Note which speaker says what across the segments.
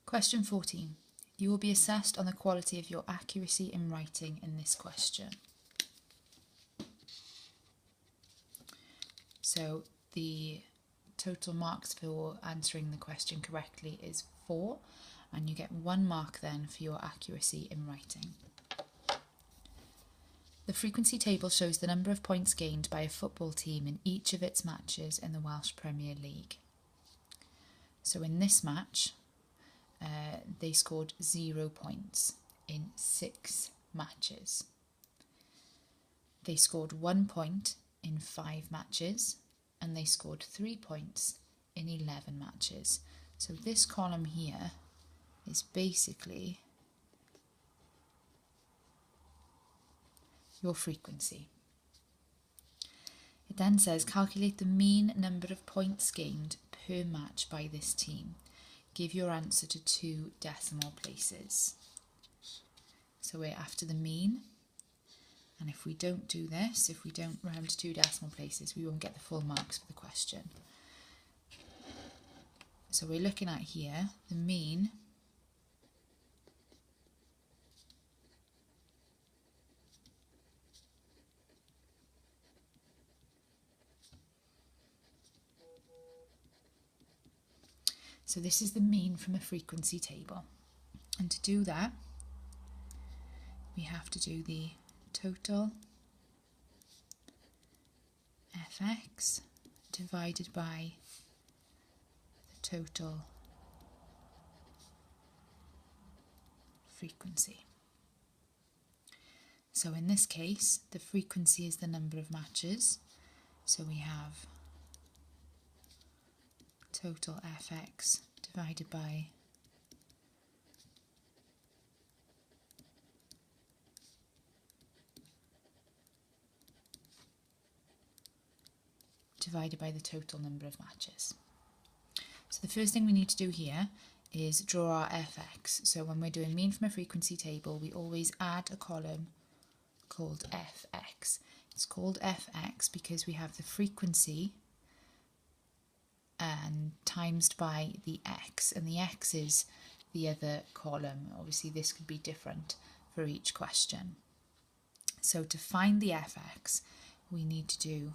Speaker 1: Question 14. You will be assessed on the quality of your accuracy in writing in this question. So the total marks for answering the question correctly is 4, and you get 1 mark then for your accuracy in writing. The frequency table shows the number of points gained by a football team in each of its matches in the Welsh Premier League. So in this match, they scored 0 points in 6 matches. They scored 1 point in 5 matches, and they scored 3 points in 11 matches. So this column here is basically your frequency. It then says calculate the mean number of points gained per match by this team. Give your answer to 2 decimal places. So we're after the mean, and if we don't do this, if we don't round to 2 decimal places, we won't get the full marks for the question. So we're looking at here the mean So this is the mean from a frequency table. And to do that, we have to do the total fx divided by the total frequency. So in this case, the frequency is the number of matches. So we have total fx divided by the total number of matches. So the first thing we need to do here is draw our fx. So when we're doing mean from a frequency table, we always add a column called fx. It's called fx because we have the frequency and times by the x, and the x is the other column. Obviously this could be different for each question. So to find the fx, we need to do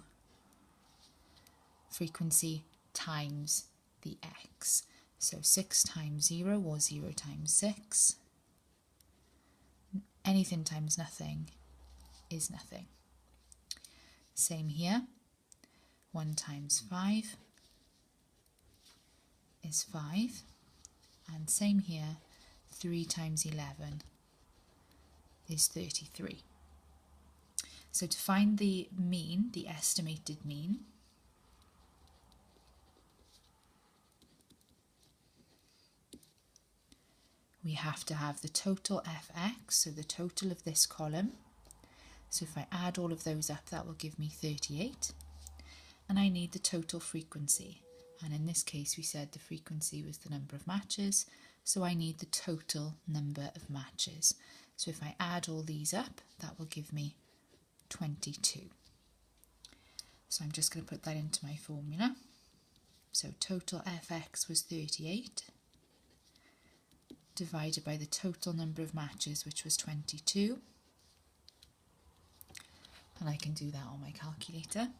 Speaker 1: frequency times the x. So 6 times 0 or 0 times 6. Anything times nothing is nothing. Same here. 1 times 5 is 5, and same here, 3 times 11 is 33. So to find the mean, the estimated mean, we have to have the total fx, so the total of this column. So if I add all of those up, that will give me 38, and I need the total frequency. And in this case, we said the frequency was the number of matches, so I need the total number of matches. So if I add all these up, that will give me 22. So I'm just going to put that into my formula. So total fx was 38, divided by the total number of matches, which was 22. And I can do that on my calculator.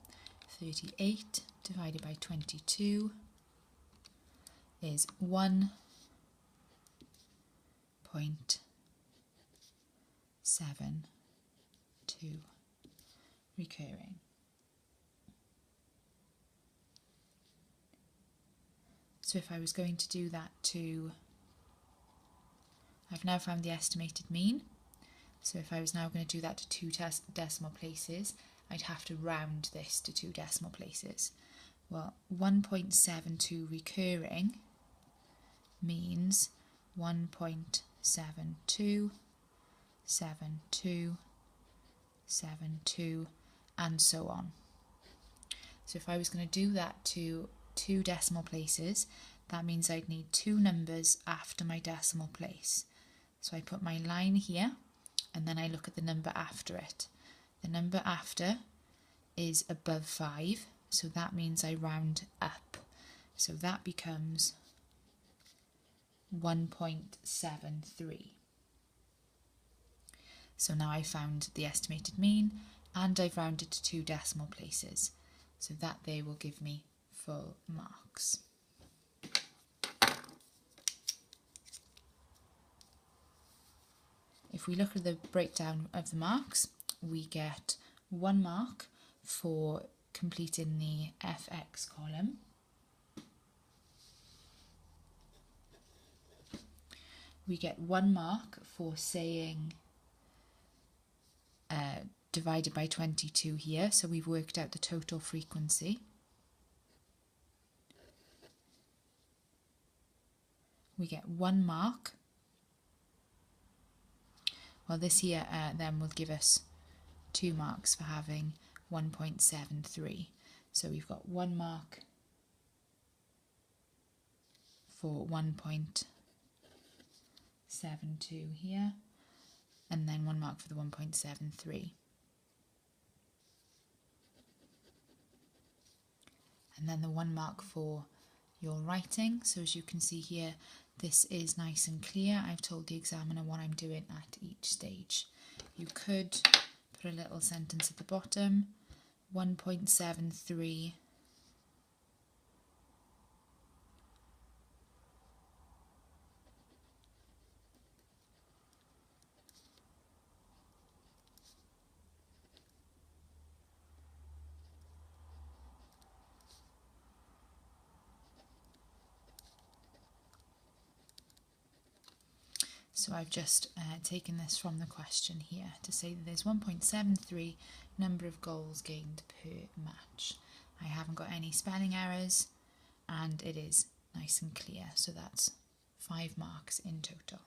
Speaker 1: 38 divided by 22 is 1.72 recurring. So if I was going to do that I've now found the estimated mean. So if I was now going to do that to 2 decimal places, I'd have to round this to 2 decimal places. Well, 1.72 recurring means 1.727272, and so on. So if I was going to do that to 2 decimal places, that means I'd need 2 numbers after my decimal place. So I put my line here, and then I look at the number after it. The number after is above 5, so that means I round up. So that becomes 1.73. So now I found the estimated mean and I've rounded to 2 decimal places. So that there will give me full marks. If we look at the breakdown of the marks, we get 1 mark for completing the FX column. We get 1 mark for saying divided by 22 here, so we've worked out the total frequency. We get 1 mark. Well, this here then will give us 2 marks for having 1.73. So we've got 1 mark for 1.72 here, and then 1 mark for the 1.73. And then the 1 mark for your writing. So as you can see here, this is nice and clear. I've told the examiner what I'm doing at each stage. You could put a little sentence at the bottom, 1.73 So I've just taken this from the question here to say that there's 1.73 number of goals gained per match. I haven't got any spelling errors and it is nice and clear, so that's 5 marks in total.